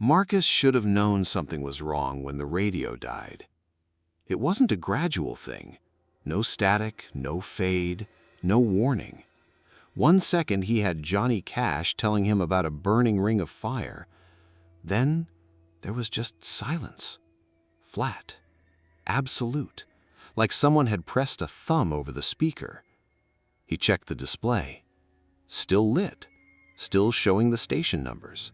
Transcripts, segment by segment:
Marcus should have known something was wrong when the radio died. It wasn't a gradual thing. No static, no fade, no warning. 1 second he had Johnny Cash telling him about a burning ring of fire. Then there was just silence. Flat. Absolute. Like someone had pressed a thumb over the speaker. He checked the display. Still lit. Still showing the station numbers.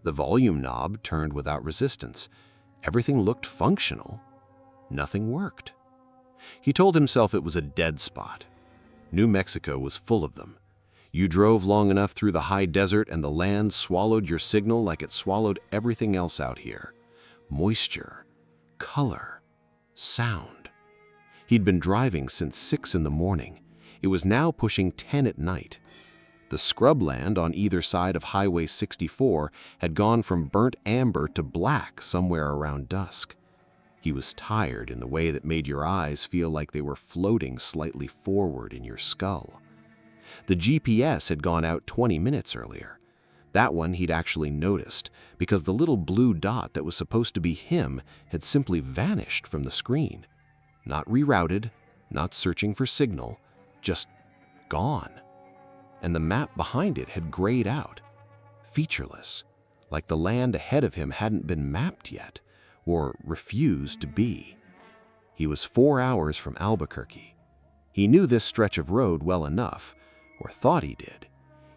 The volume knob turned without resistance. Everything looked functional. Nothing worked. He told himself it was a dead spot. New Mexico was full of them. You drove long enough through the high desert and the land swallowed your signal like it swallowed everything else out here. Moisture, color, sound. He'd been driving since 6 in the morning. It was now pushing 10 at night. The scrubland on either side of Highway 64 had gone from burnt amber to black somewhere around dusk. He was tired in the way that made your eyes feel like they were floating slightly forward in your skull. The GPS had gone out 20 minutes earlier. That one he'd actually noticed, because the little blue dot that was supposed to be him had simply vanished from the screen. Not rerouted, not searching for signal, just gone. And the map behind it had grayed out, featureless, like the land ahead of him hadn't been mapped yet, or refused to be. He was 4 hours from Albuquerque. He knew this stretch of road well enough, or thought he did.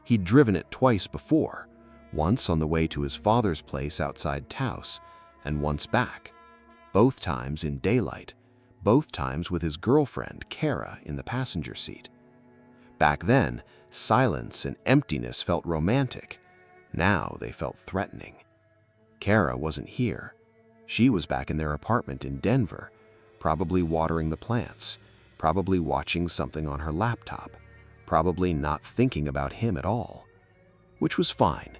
He'd driven it twice before, once on the way to his father's place outside Taos, and once back, both times in daylight, both times with his girlfriend, Kara, in the passenger seat. Back then, silence and emptiness felt romantic. Now they felt threatening. Kara wasn't here. She was back in their apartment in Denver, probably watering the plants, probably watching something on her laptop, probably not thinking about him at all. Which was fine,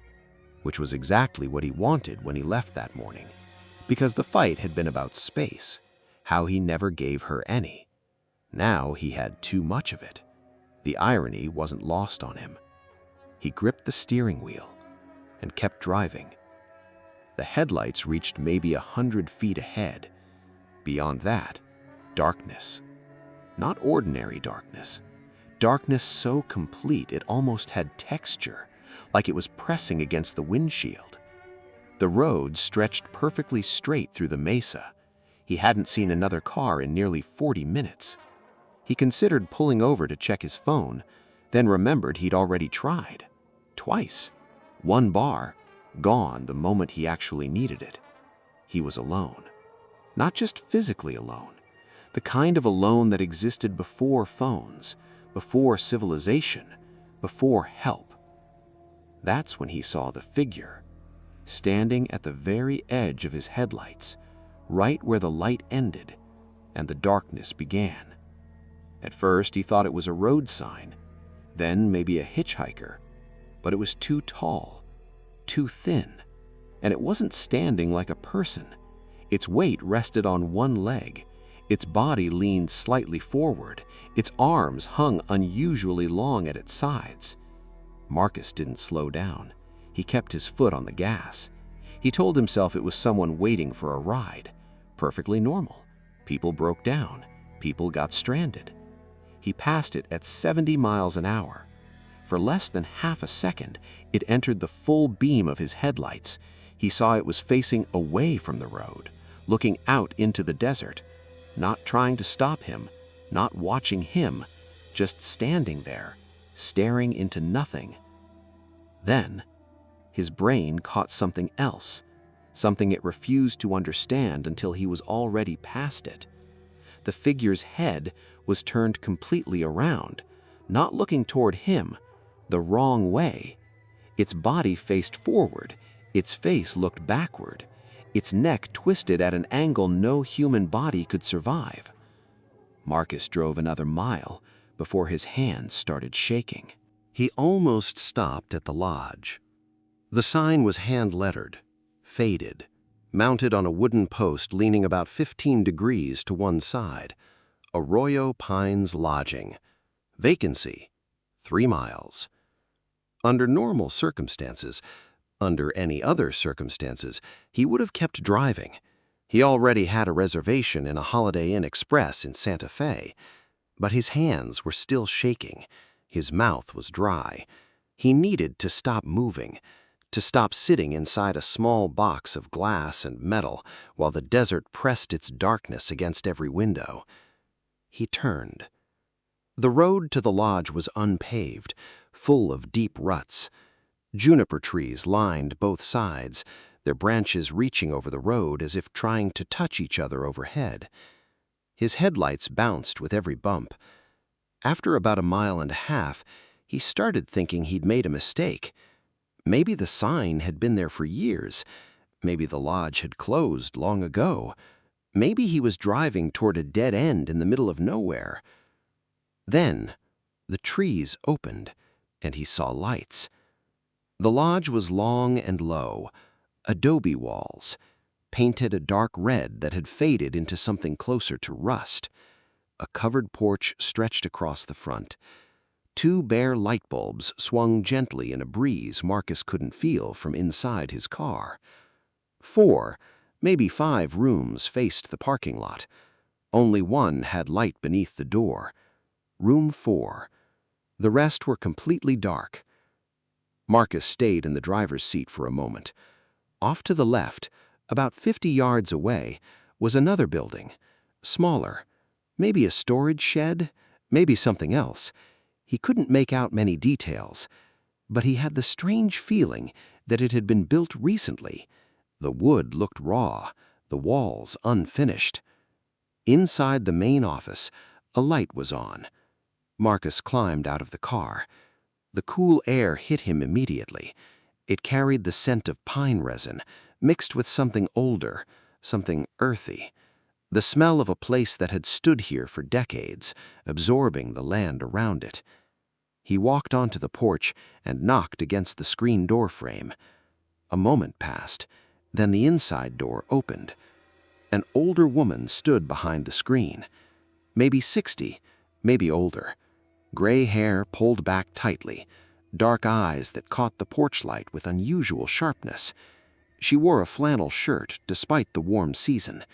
which was exactly what he wanted when he left that morning, because the fight had been about space, how he never gave her any. Now he had too much of it. The irony wasn't lost on him. He gripped the steering wheel and kept driving. The headlights reached maybe 100 feet ahead. Beyond that, darkness. Not ordinary darkness. Darkness so complete it almost had texture, like it was pressing against the windshield. The road stretched perfectly straight through the mesa. He hadn't seen another car in nearly 40 minutes. He considered pulling over to check his phone, then remembered he'd already tried. Twice. 1 bar, gone the moment he actually needed it. He was alone. Not just physically alone. The kind of alone that existed before phones, before civilization, before help. That's when he saw the figure, standing at the very edge of his headlights, right where the light ended and the darkness began. At first, he thought it was a road sign, then maybe a hitchhiker, but it was too tall, too thin, and it wasn't standing like a person. Its weight rested on one leg, its body leaned slightly forward, its arms hung unusually long at its sides. Marcus didn't slow down. He kept his foot on the gas. He told himself it was someone waiting for a ride. Perfectly normal. People broke down. People got stranded. He passed it at 70 miles an hour. For less than half a second, it entered the full beam of his headlights. He saw it was facing away from the road, looking out into the desert, not trying to stop him, not watching him, just standing there, staring into nothing. Then, his brain caught something else, something it refused to understand until he was already past it. The figure's head was turned completely around, not looking toward him, the wrong way. Its body faced forward, its face looked backward, its neck twisted at an angle no human body could survive. Marcus drove another mile before his hands started shaking. He almost stopped at the lodge. The sign was hand-lettered, faded, mounted on a wooden post leaning about 15 degrees to one side. Arroyo Pines Lodging. Vacancy, 3 miles. Under normal circumstances, Under any other circumstances, he would have kept driving. He already had a reservation in a Holiday Inn Express in Santa Fe. But his hands were still shaking. His mouth was dry. He needed to stop moving, to stop sitting inside a small box of glass and metal while the desert pressed its darkness against every window. He turned. The road to the lodge was unpaved, full of deep ruts. Juniper trees lined both sides, their branches reaching over the road as if trying to touch each other overhead. His headlights bounced with every bump. After about 1.5 miles, he started thinking he'd made a mistake. Maybe the sign had been there for years. Maybe the lodge had closed long ago. Maybe he was driving toward a dead end in the middle of nowhere. Then, the trees opened, and he saw lights. The lodge was long and low, adobe walls, painted a dark red that had faded into something closer to rust. A covered porch stretched across the front. 2 bare light bulbs swung gently in a breeze Marcus couldn't feel from inside his car. 4, maybe 5 rooms faced the parking lot. Only one had light beneath the door. Room 4. The rest were completely dark. Marcus stayed in the driver's seat for a moment. Off to the left, about 50 yards away, was another building, smaller. Maybe a storage shed, maybe something else. He couldn't make out many details, but he had the strange feeling that it had been built recently. The wood looked raw, the walls unfinished. Inside the main office, a light was on. Marcus climbed out of the car. The cool air hit him immediately. It carried the scent of pine resin, mixed with something older, something earthy. The smell of a place that had stood here for decades, absorbing the land around it. He walked onto the porch and knocked against the screen door frame. A moment passed, then the inside door opened. An older woman stood behind the screen. Maybe 60, maybe older. Gray hair pulled back tightly, dark eyes that caught the porch light with unusual sharpness. She wore a flannel shirt despite the warm season.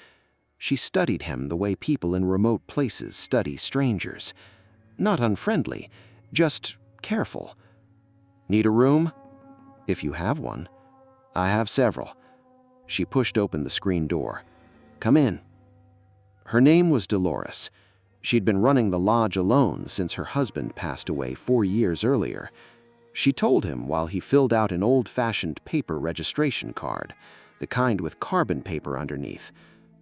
She studied him the way people in remote places study strangers. Not unfriendly, just careful. Need a room? If you have one. I have several. She pushed open the screen door. Come in. Her name was Dolores. She'd been running the lodge alone since her husband passed away 4 years earlier. She told him while he filled out an old-fashioned paper registration card, the kind with carbon paper underneath.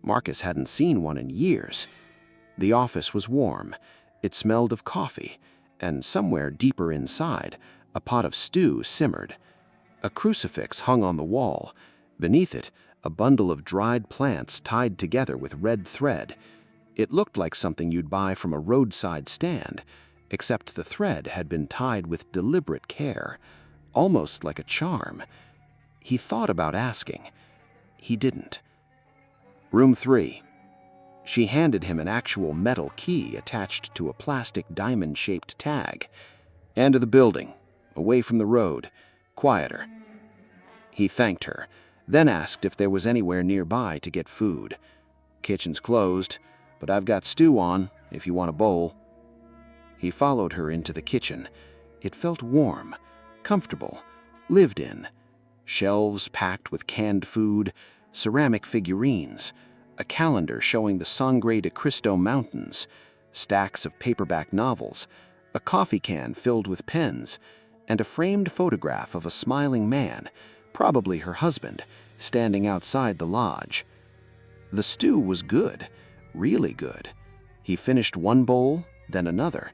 Marcus hadn't seen one in years. The office was warm. It smelled of coffee, and somewhere deeper inside, a pot of stew simmered. A crucifix hung on the wall. Beneath it, a bundle of dried plants tied together with red thread. It looked like something you'd buy from a roadside stand, except the thread had been tied with deliberate care, almost like a charm. He thought about asking. He didn't. Room 3. She handed him an actual metal key attached to a plastic diamond-shaped tag. End of the building, away from the road, quieter. He thanked her, then asked if there was anywhere nearby to get food. Kitchen's closed, but I've got stew on, if you want a bowl. He followed her into the kitchen. It felt warm, comfortable, lived in. Shelves packed with canned food, ceramic figurines, a calendar showing the Sangre de Cristo Mountains, stacks of paperback novels, a coffee can filled with pens, and a framed photograph of a smiling man, probably her husband, standing outside the lodge. The stew was good, really good. He finished one bowl, then another.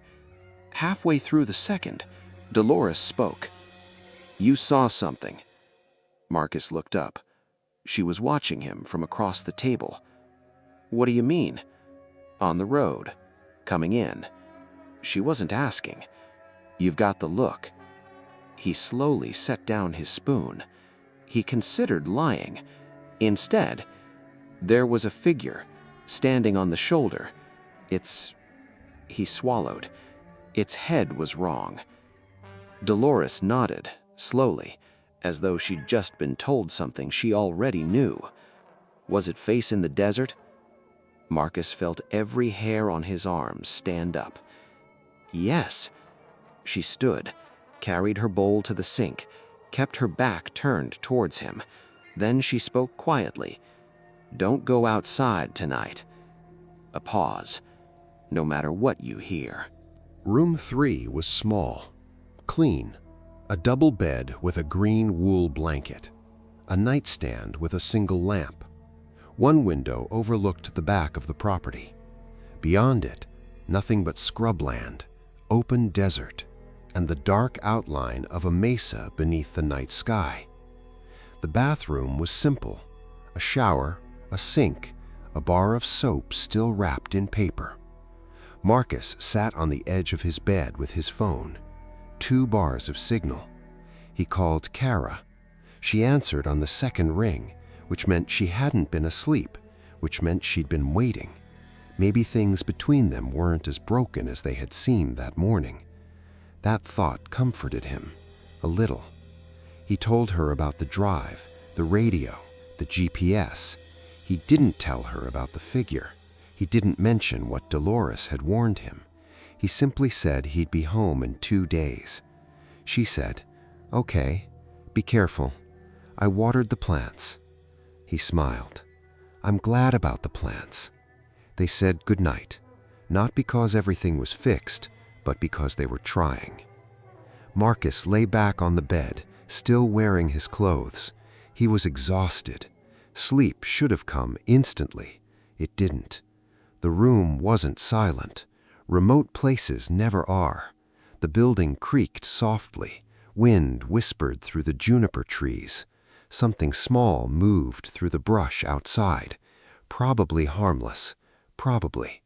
Halfway through the second, Dolores spoke. You saw something. Marcus looked up. She was watching him from across the table. What do you mean? On the road, coming in. She wasn't asking. You've got the look. He slowly set down his spoon. He considered lying. Instead, there was a figure, standing on the shoulder. He swallowed. Its head was wrong. Dolores nodded, slowly. as though she'd just been told something she already knew. Was it face in the desert? Marcus felt every hair on his arms stand up. Yes. She stood, carried her bowl to the sink, kept her back turned towards him. Then she spoke quietly. "Don't go outside tonight." A pause. "No matter what you hear." Room 3 was small, clean, a double bed with a green wool blanket, a nightstand with a single lamp. One window overlooked the back of the property. Beyond it, nothing but scrubland, open desert, and the dark outline of a mesa beneath the night sky. The bathroom was simple: a shower, a sink, a bar of soap still wrapped in paper. Marcus sat on the edge of his bed with his phone. 2 bars of signal. He called Kara. She answered on the second ring, which meant she hadn't been asleep, which meant she'd been waiting. Maybe things between them weren't as broken as they had seemed that morning. That thought comforted him, a little. He told her about the drive, the radio, the GPS. He didn't tell her about the figure. He didn't mention what Dolores had warned him. He simply said he'd be home in 2 days. She said, "Okay, be careful. I watered the plants." He smiled. "I'm glad about the plants." They said goodnight, not because everything was fixed, but because they were trying. Marcus lay back on the bed, still wearing his clothes. He was exhausted. Sleep should have come instantly. It didn't. The room wasn't silent. Remote places never are. The building creaked softly. Wind whispered through the juniper trees. Something small moved through the brush outside. Probably harmless. Probably.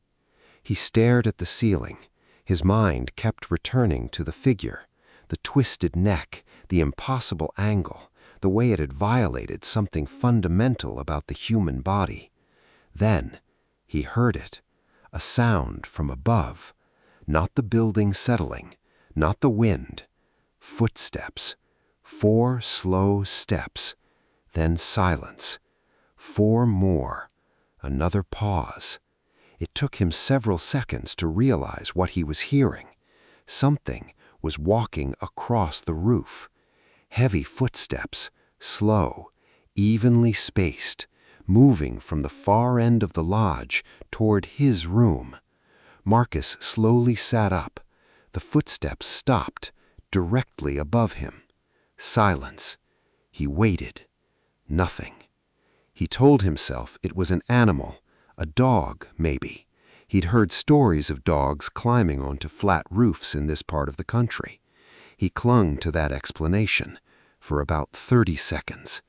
He stared at the ceiling. His mind kept returning to the figure, the twisted neck, the impossible angle, the way it had violated something fundamental about the human body. Then he heard it, a sound from above, not the building settling, not the wind. Footsteps, 4 slow steps, then silence. 4 more, another pause. It took him several seconds to realize what he was hearing. Something was walking across the roof. Heavy footsteps, slow, evenly spaced, moving from the far end of the lodge toward his room. Marcus slowly sat up. The footsteps stopped directly above him. Silence. He waited. Nothing. He told himself it was an animal, a dog, maybe. He'd heard stories of dogs climbing onto flat roofs in this part of the country. He clung to that explanation for about 30 seconds.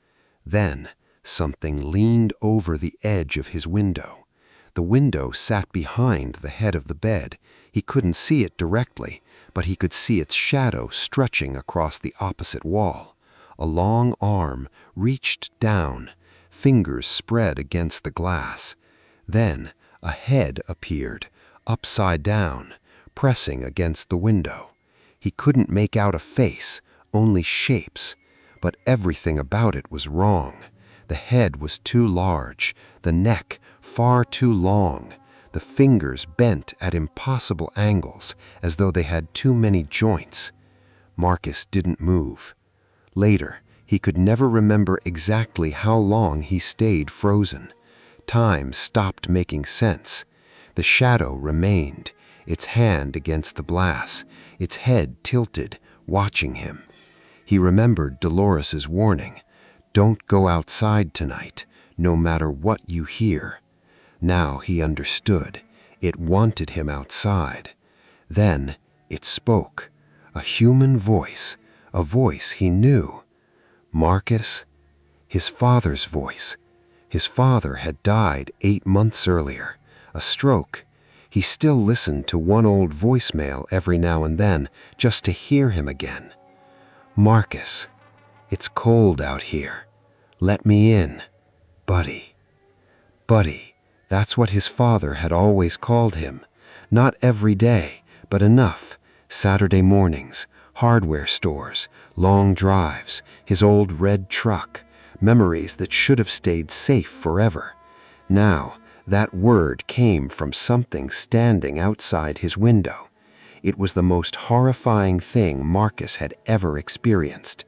Then something leaned over the edge of his window. The window sat behind the head of the bed. He couldn't see it directly, but he could see its shadow stretching across the opposite wall. A long arm reached down, fingers spread against the glass. Then a head appeared, upside down, pressing against the window. He couldn't make out a face, only shapes, but everything about it was wrong. The head was too large, the neck far too long, the fingers bent at impossible angles, as though they had too many joints. Marcus didn't move. Later, he could never remember exactly how long he stayed frozen. Time stopped making sense. The shadow remained, its hand against the glass, its head tilted, watching him. He remembered Dolores's warning, "Don't go outside tonight, no matter what you hear." Now he understood. It wanted him outside. Then it spoke, a human voice, a voice he knew. Marcus? His father's voice. His father had died 8 months earlier, a stroke. He still listened to one old voicemail every now and then, just to hear him again. "Marcus, it's cold out here. Let me in. Buddy." Buddy, that's what his father had always called him. Not every day, but enough. Saturday mornings, hardware stores, long drives, his old red truck, memories that should have stayed safe forever. Now, that word came from something standing outside his window. It was the most horrifying thing Marcus had ever experienced.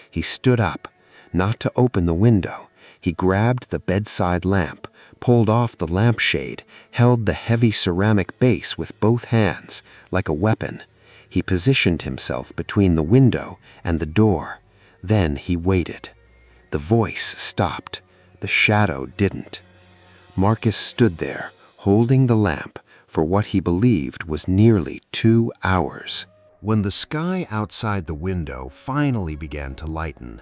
He stood up, not to open the window. He grabbed the bedside lamp, pulled off the lampshade, held the heavy ceramic base with both hands, like a weapon. He positioned himself between the window and the door. Then he waited. The voice stopped. The shadow didn't. Marcus stood there, holding the lamp, for what he believed was nearly 2 hours. When the sky outside the window finally began to lighten,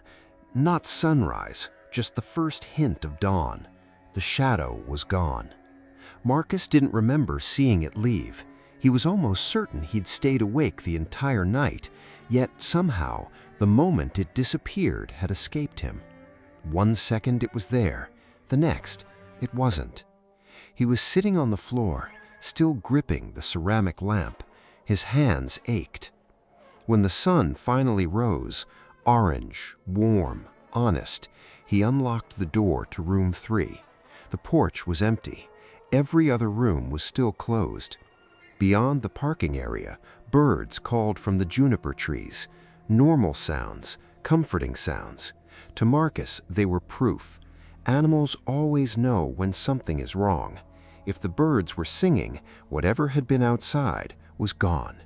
not sunrise, just the first hint of dawn, the shadow was gone. Marcus didn't remember seeing it leave. He was almost certain he'd stayed awake the entire night, yet somehow the moment it disappeared had escaped him. 1 second it was there, the next it wasn't. He was sitting on the floor, still gripping the ceramic lamp. His hands ached. When the sun finally rose, orange, warm, honest, he unlocked the door to room 3. The porch was empty. Every other room was still closed. Beyond the parking area, birds called from the juniper trees. Normal sounds, comforting sounds. To Marcus, they were proof. Animals always know when something is wrong. If the birds were singing, whatever had been outside was gone.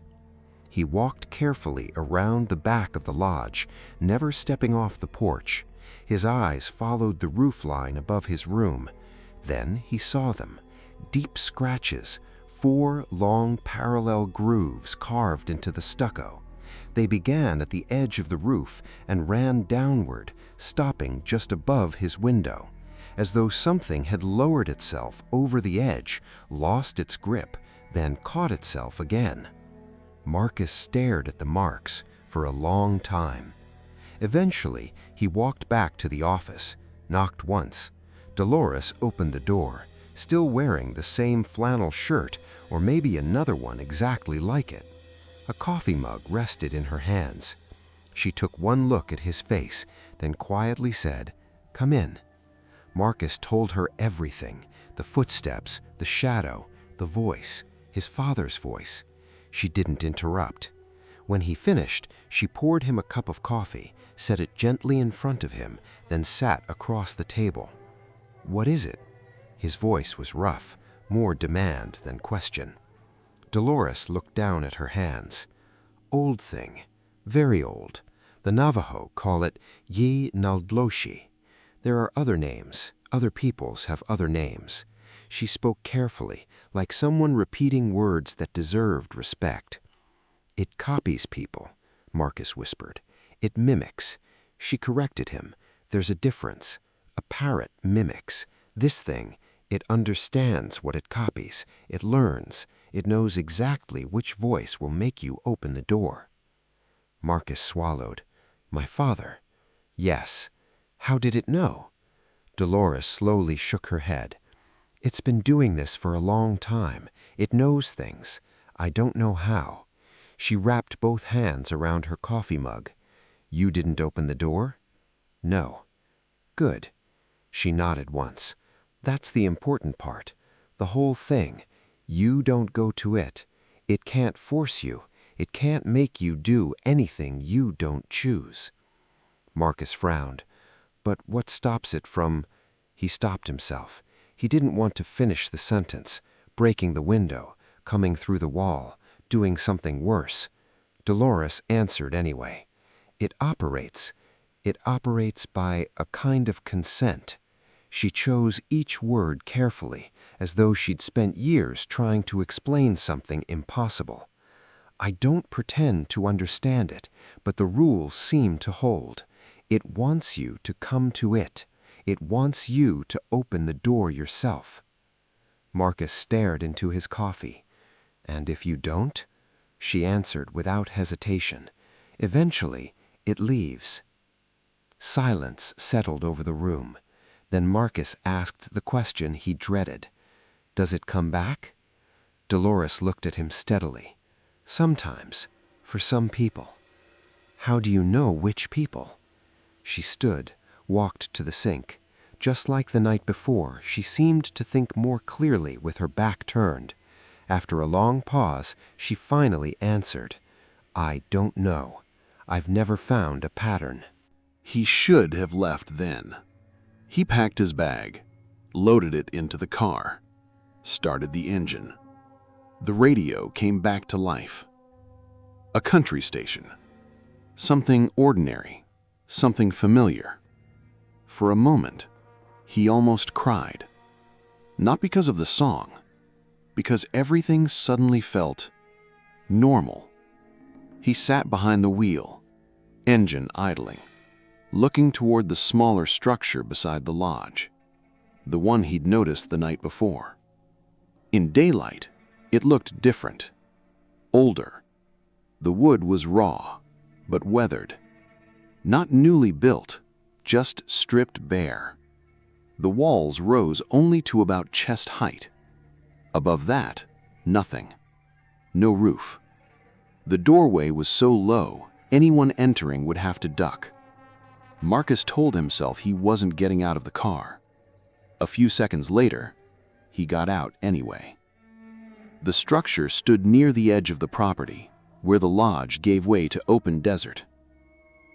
He walked carefully around the back of the lodge, never stepping off the porch. His eyes followed the roof line above his room. Then he saw them. Deep scratches, 4 long parallel grooves carved into the stucco. They began at the edge of the roof and ran downward, stopping just above his window, as though something had lowered itself over the edge, lost its grip, then caught itself again. Marcus stared at the marks for a long time. Eventually, he walked back to the office, knocked once. Dolores opened the door, still wearing the same flannel shirt, or maybe another one exactly like it. A coffee mug rested in her hands. She took one look at his face, then quietly said, "Come in." Marcus told her everything, the footsteps, the shadow, the voice, his father's voice. She didn't interrupt. When he finished, she poured him a cup of coffee, set it gently in front of him, then sat across the table. "What is it?" His voice was rough, more demand than question. Dolores looked down at her hands. "Old thing, very old. The Navajo call it Yi Naldloshi. There are other names. Other peoples have other names." She spoke carefully, like someone repeating words that deserved respect. "It copies people," Marcus whispered. "It mimics." She corrected him. "There's a difference. A parrot mimics. This thing, it understands what it copies. It learns. It knows exactly which voice will make you open the door." Marcus swallowed. "My father?" "Yes." "How did it know?" Dolores slowly shook her head. "It's been doing this for a long time. It knows things. I don't know how." She wrapped both hands around her coffee mug. "You didn't open the door?" "No." "Good." She nodded once. "That's the important part. The whole thing. You don't go to it. It can't force you. It can't make you do anything you don't choose." Marcus frowned. "But what stops it from—" He stopped himself. He didn't want to finish the sentence. Breaking the window, coming through the wall, doing something worse. Dolores answered anyway. "It operates. It operates by a kind of consent." She chose each word carefully, as though she'd spent years trying to explain something impossible. "I don't pretend to understand it, but the rules seem to hold. It wants you to come to it. It wants you to open the door yourself." Marcus stared into his coffee. "And if you don't?" She answered without hesitation. "Eventually, it leaves." Silence settled over the room. Then Marcus asked the question he dreaded. "Does it come back?" Dolores looked at him steadily. "Sometimes, for some people." How do you know which people? She stood, walked to the sink. Just like the night before, she seemed to think more clearly with her back turned. After a long pause, she finally answered, I don't know. I've never found a pattern. He should have left then. He packed his bag, loaded it into the car, started the engine. The radio came back to life. A country station. Something ordinary, something familiar. For a moment, he almost cried. Not because of the song, because everything suddenly felt normal. He sat behind the wheel, engine idling, looking toward the smaller structure beside the lodge, the one he'd noticed the night before. In daylight, it looked different, older. The wood was raw, but weathered. Not newly built, just stripped bare. The walls rose only to about chest height. Above that, nothing. No roof. The doorway was so low, anyone entering would have to duck. Marcus told himself he wasn't getting out of the car. A few seconds later, he got out anyway. The structure stood near the edge of the property, where the lodge gave way to open desert.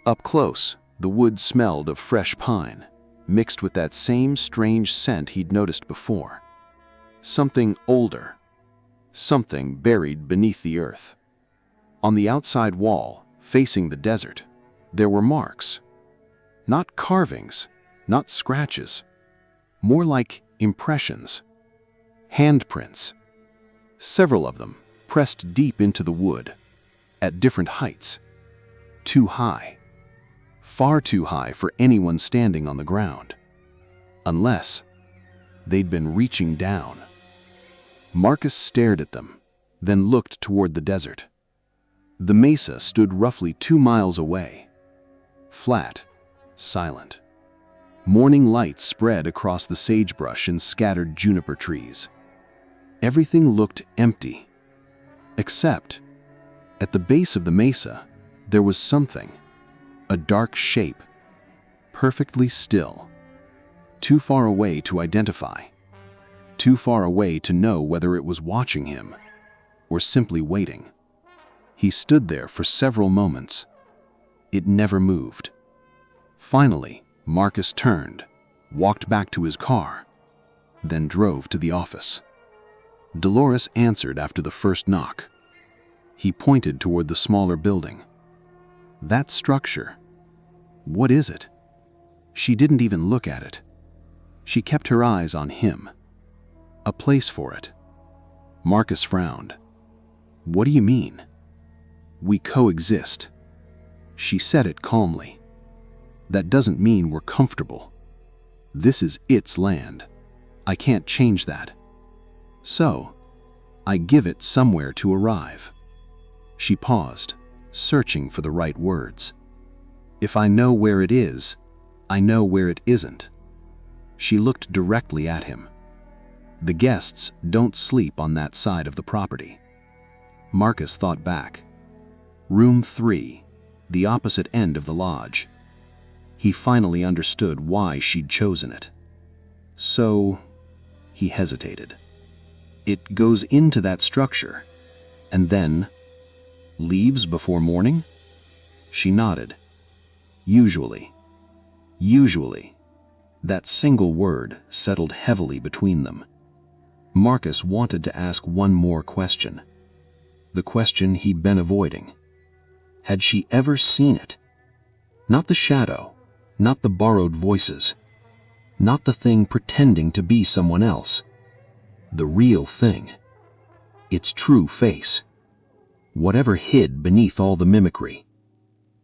Up close, the wood smelled of fresh pine, mixed with that same strange scent he'd noticed before. Something older, something buried beneath the earth. On the outside wall, facing the desert, there were marks. Not carvings, not scratches, more like impressions, handprints. Several of them pressed deep into the wood, at different heights. Too high. Far too high for anyone standing on the ground. Unless they'd been reaching down. Marcus stared at them, then looked toward the desert. The mesa stood roughly 2 miles away. Flat, silent. Morning light spread across the sagebrush and scattered juniper trees. Everything looked empty. Except, at the base of the mesa, there was something. A dark shape. Perfectly still. Too far away to identify. Too far away to know whether it was watching him, or simply waiting. He stood there for several moments. It never moved. Finally, Marcus turned, walked back to his car, then drove to the office. Dolores answered after the first knock. He pointed toward the smaller building. That structure. What is it? She didn't even look at it. She kept her eyes on him. A place for it. Marcus frowned. What do you mean? We coexist. She said it calmly. That doesn't mean we're comfortable. This is its land. I can't change that. So, I give it somewhere to arrive. She paused, searching for the right words. If I know where it is, I know where it isn't. She looked directly at him. The guests don't sleep on that side of the property. Marcus thought back. Room 3, the opposite end of the lodge. He finally understood why she'd chosen it. So, he hesitated. It goes into that structure, and then leaves before morning? She nodded. Usually. Usually. That single word settled heavily between them. Marcus wanted to ask one more question. The question he'd been avoiding. Had she ever seen it? Not the shadow, not the borrowed voices, not the thing pretending to be someone else. The real thing. Its true face. Whatever hid beneath all the mimicry.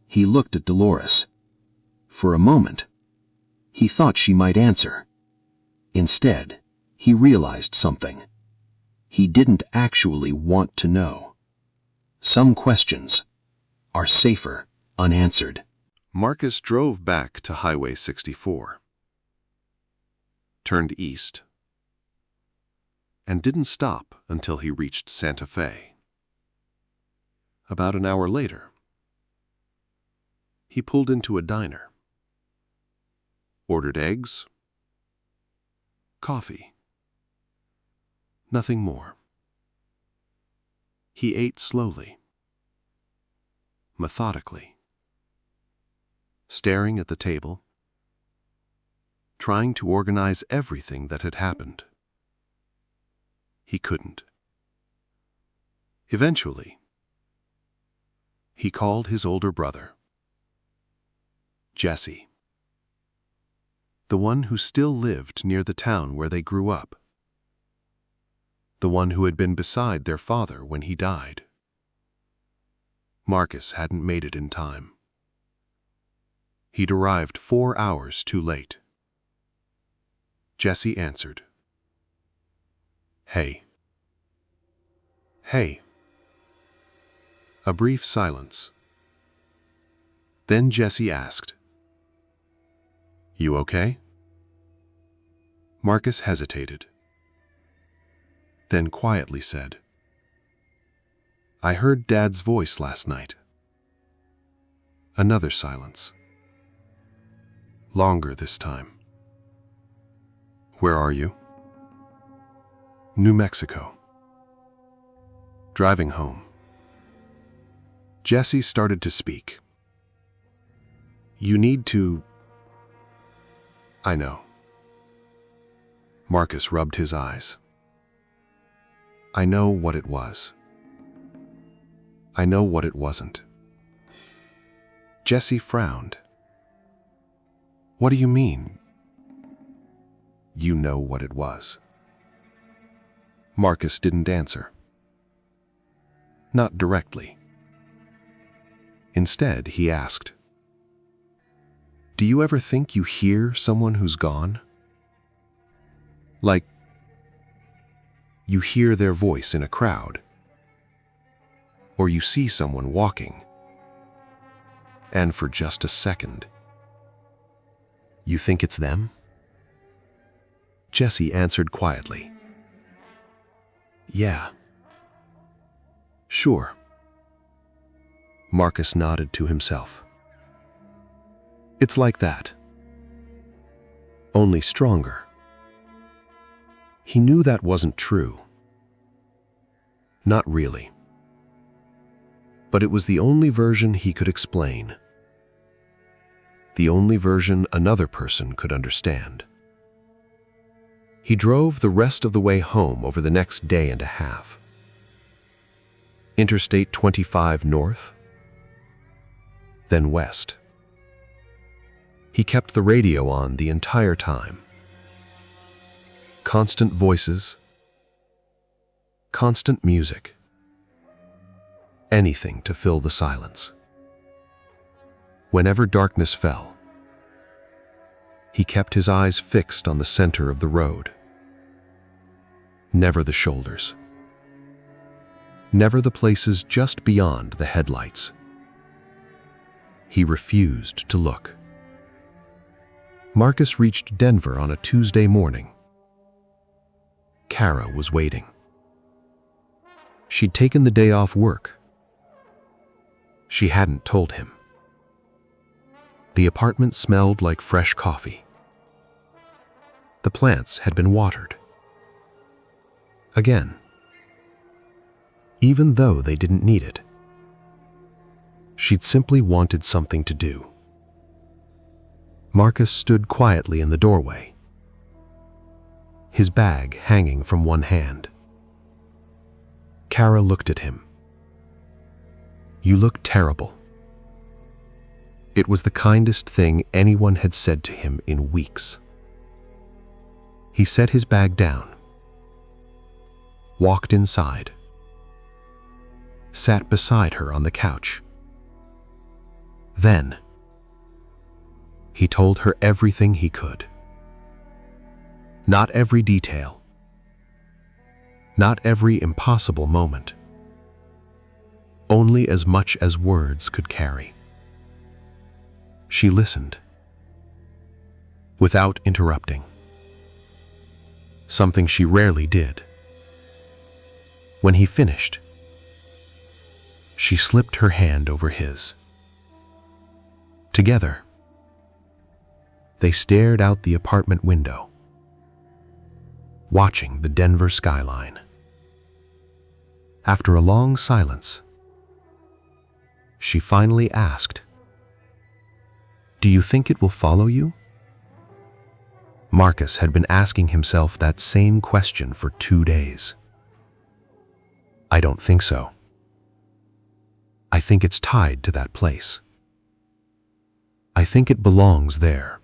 He looked at Dolores. For a moment, he thought she might answer. Instead, he realized something. He didn't actually want to know. Some questions are safer unanswered. Marcus drove back to Highway 64, turned east, and didn't stop until he reached Santa Fe. About an hour later, He pulled into a diner, ordered eggs, coffee, nothing more. He ate slowly, methodically, staring at the table, trying to organize everything that had happened. He couldn't. Eventually, he called his older brother, Jesse, the one who still lived near the town where they grew up, the one who had been beside their father when he died. Marcus hadn't made it in time. He'd arrived 4 hours too late. Jesse answered. "Hey." "Hey." A brief silence. Then Jesse asked, "You okay?" Marcus hesitated, then quietly said, "I heard Dad's voice last night." Another silence. Longer this time. "Where are you?" "New Mexico. Driving home." Jesse started to speak. "You need to..." "I know." Marcus rubbed his eyes. "I know what it was. I know what it wasn't." Jesse frowned. "What do you mean, you know what it was?" Marcus didn't answer. Not directly. Instead, he asked, "Do you ever think you hear someone who's gone? Like, you hear their voice in a crowd, or you see someone walking, and for just a second, you think it's them?" Jesse answered quietly, "Yeah. Sure." Marcus nodded to himself. "It's like that. Only stronger." He knew that wasn't true. Not really. But it was the only version he could explain. The only version another person could understand. He drove the rest of the way home over the next day and a half. Interstate 25 north, then west. He kept the radio on the entire time. Constant voices, constant music, anything to fill the silence. Whenever darkness fell, he kept his eyes fixed on the center of the road. Never the shoulders. Never the places just beyond the headlights. He refused to look. Marcus reached Denver on a Tuesday morning. Kara was waiting. She'd taken the day off work. She hadn't told him. The apartment smelled like fresh coffee. The plants had been watered. Again. Even though they didn't need it. She'd simply wanted something to do. Marcus stood quietly in the doorway, his bag hanging from one hand. Kara looked at him. "You look terrible." It was the kindest thing anyone had said to him in weeks. He set his bag down, walked inside, sat beside her on the couch. Then, he told her everything he could. Not every detail, not every impossible moment, only as much as words could carry. She listened, without interrupting, something she rarely did. When he finished, she slipped her hand over his. Together, they stared out the apartment window, watching the Denver skyline. After a long silence, she finally asked, "Do you think it will follow you?" Marcus had been asking himself that same question for 2 days. "I don't think so. I think it's tied to that place. I think it belongs there."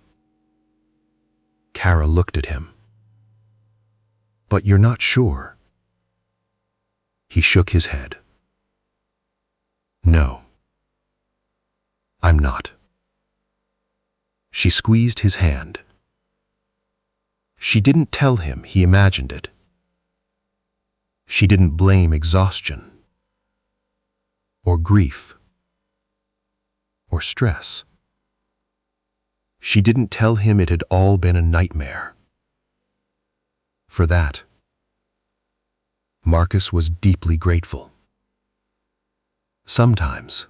Kara looked at him. "But you're not sure?" He shook his head. "No, I'm not." She squeezed his hand. She didn't tell him he imagined it. She didn't blame exhaustion, or grief, or stress. She didn't tell him it had all been a nightmare. For that, Marcus was deeply grateful. Sometimes,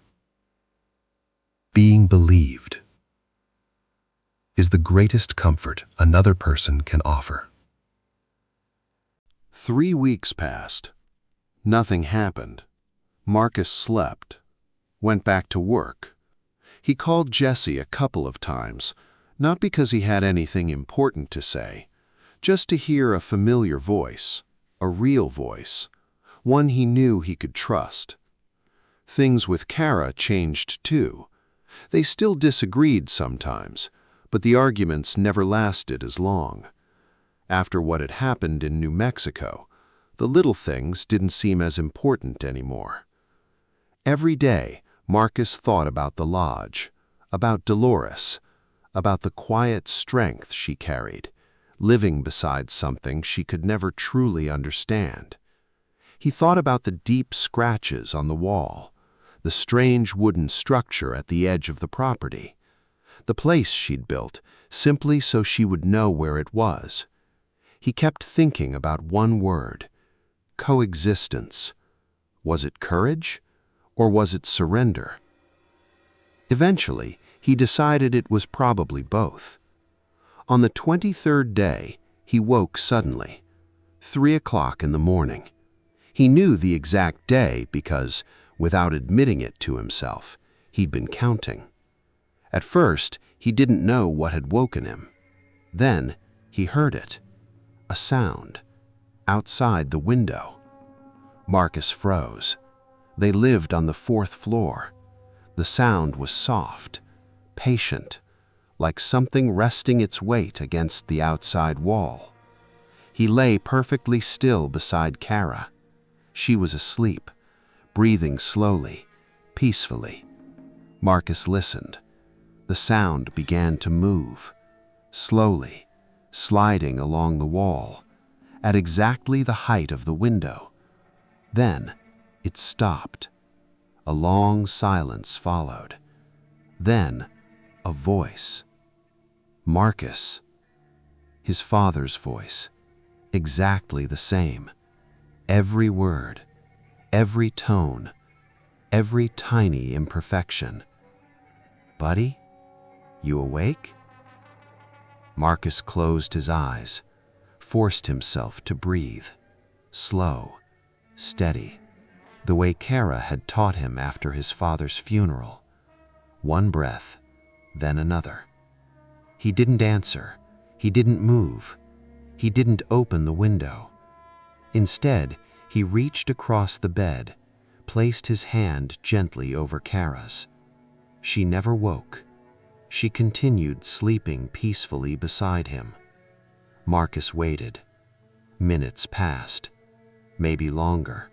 being believed is the greatest comfort another person can offer. 3 weeks passed. Nothing happened. Marcus slept, went back to work. He called Jesse a couple of times, not because he had anything important to say, just to hear a familiar voice, a real voice, one he knew he could trust. Things with Kara changed too. They still disagreed sometimes, but the arguments never lasted as long. After what had happened in New Mexico, the little things didn't seem as important anymore. Every day, Marcus thought about the lodge, about Dolores, about the quiet strength she carried, living beside something she could never truly understand. He thought about the deep scratches on the wall, the strange wooden structure at the edge of the property, the place she'd built simply so she would know where it was. He kept thinking about one word: coexistence. Was it courage, or was it surrender? Eventually, he decided it was probably both. On the 23rd day, he woke suddenly, 3 o'clock in the morning. He knew the exact day because, without admitting it to himself, he'd been counting. At first, he didn't know what had woken him. Then, he heard it. A sound. Outside the window. Marcus froze. They lived on the 4th floor. The sound was soft, patient, like something resting its weight against the outside wall. He lay perfectly still beside Kara. She was asleep, breathing slowly, peacefully. Marcus listened. The sound began to move, slowly, sliding along the wall, at exactly the height of the window. Then it stopped. A long silence followed. Then a voice. Marcus. His father's voice. Exactly the same. Every word, every tone, every tiny imperfection. "Buddy, you awake?" Marcus closed his eyes, forced himself to breathe, slow, steady, the way Kara had taught him after his father's funeral. One breath, then another. He didn't answer. He didn't move. He didn't open the window. Instead, he reached across the bed, placed his hand gently over Kara's. She never woke. She continued sleeping peacefully beside him. Marcus waited. Minutes passed, maybe longer.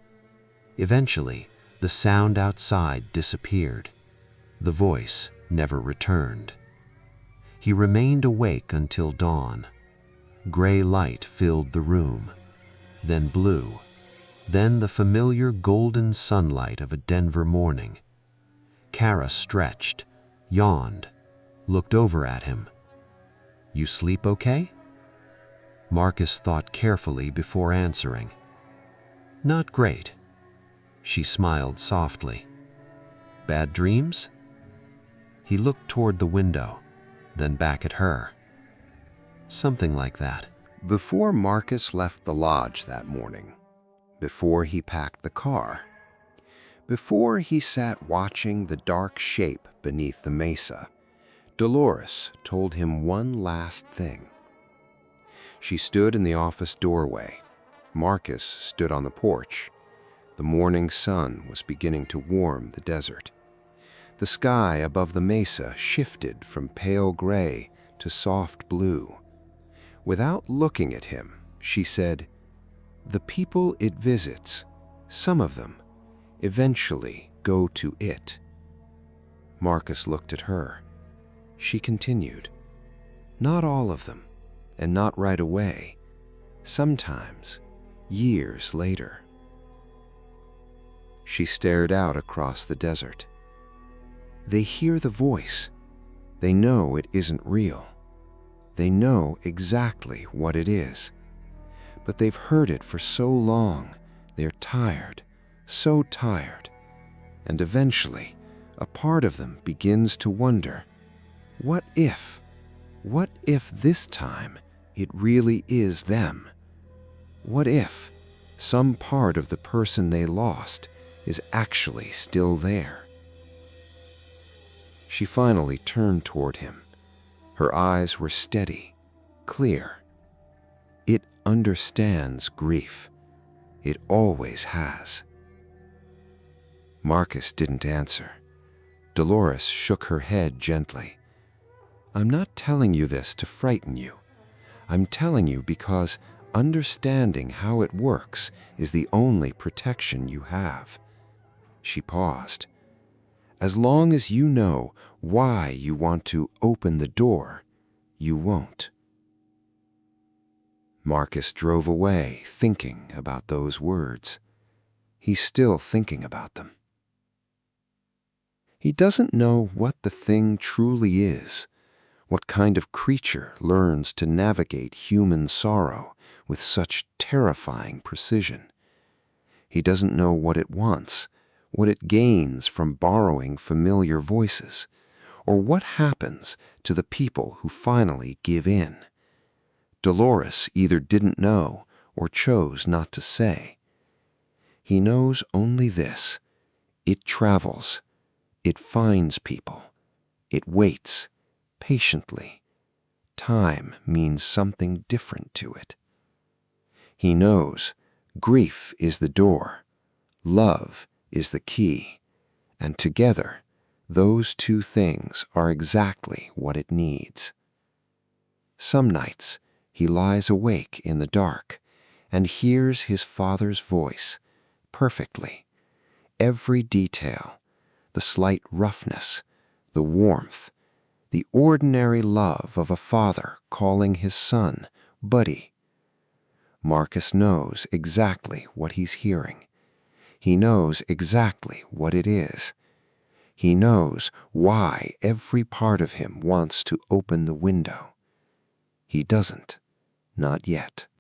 Eventually, the sound outside disappeared. The voice never returned. He remained awake until dawn. Gray light filled the room, then blue, then the familiar golden sunlight of a Denver morning. Kara stretched, yawned, looked over at him. "You sleep okay?" Marcus thought carefully before answering. "Not great." She smiled softly. "Bad dreams?" He looked toward the window, then back at her. Something like that. Before Marcus left the lodge that morning, before he packed the car, before he sat watching the dark shape beneath the mesa, Dolores told him one last thing. She stood in the office doorway. Marcus stood on the porch. The morning sun was beginning to warm the desert. The sky above the mesa shifted from pale gray to soft blue. Without looking at him, she said, "The people it visits, some of them, eventually go to it." Marcus looked at her. She continued, "Not all of them, and not right away. Sometimes, years later." She stared out across the desert. They hear the voice. They know it isn't real. They know exactly what it is. But they've heard it for so long, they're tired, so tired. And eventually, a part of them begins to wonder, what if this time it really is them? What if some part of the person they lost is actually still there? She finally turned toward him. Her eyes were steady, clear. It understands grief. It always has. Marcus didn't answer. Dolores shook her head gently. "I'm not telling you this to frighten you. I'm telling you because understanding how it works is the only protection you have." She paused. "As long as you know why you want to open the door, you won't." Marcus drove away thinking about those words. He's still thinking about them. He doesn't know what the thing truly is, what kind of creature learns to navigate human sorrow with such terrifying precision. He doesn't know what it wants, what it gains from borrowing familiar voices, or what happens to the people who finally give in. Dolores either didn't know or chose not to say. He knows only this: it travels, it finds people, it waits, patiently. Time means something different to it. He knows grief is the door, love is the key, and together, those two things are exactly what it needs. Some nights, he lies awake in the dark and hears his father's voice perfectly. Every detail, the slight roughness, the warmth, the ordinary love of a father calling his son Buddy. Marcus knows exactly what he's hearing. He knows exactly what it is. He knows why every part of him wants to open the window. He doesn't, not yet.